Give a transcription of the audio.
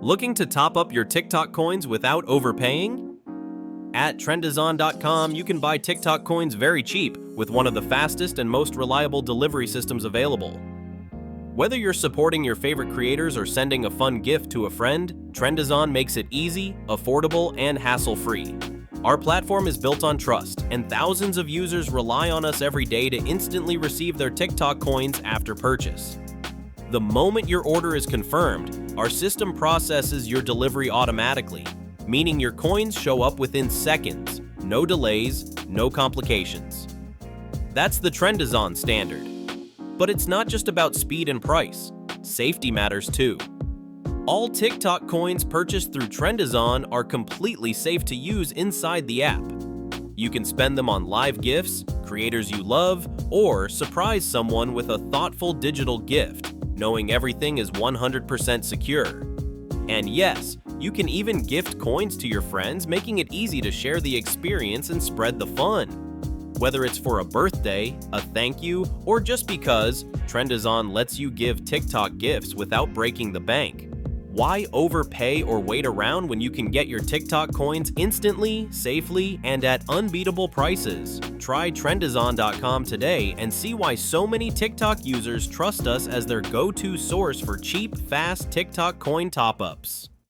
Looking to top up your TikTok coins without overpaying? At Trendizon.com, you can buy TikTok coins very cheap with one of the fastest and most reliable delivery systems available. Whether you're supporting your favorite creators or sending a fun gift to a friend, Trendizon makes it easy, affordable, and hassle-free. Our platform is built on trust, and thousands of users rely on us every day to instantly receive their TikTok coins after purchase. The moment your order is confirmed, our system processes your delivery automatically, meaning your coins show up within seconds, no delays, no complications. That's the Trendizon standard. But it's not just about speed and price. Safety matters too. All TikTok coins purchased through Trendizon are completely safe to use inside the app. You can spend them on live gifts, creators you love, or surprise someone with a thoughtful digital gift, knowing everything is 100% secure. And yes, you can even gift coins to your friends, making it easy to share the experience and spread the fun. Whether it's for a birthday, a thank you, or just because, Trendizon lets you give TikTok gifts without breaking the bank. Why overpay or wait around when you can get your TikTok coins instantly, safely, and at unbeatable prices? Try Trendizon.com today and see why so many TikTok users trust us as their go-to source for cheap, fast TikTok coin top-ups.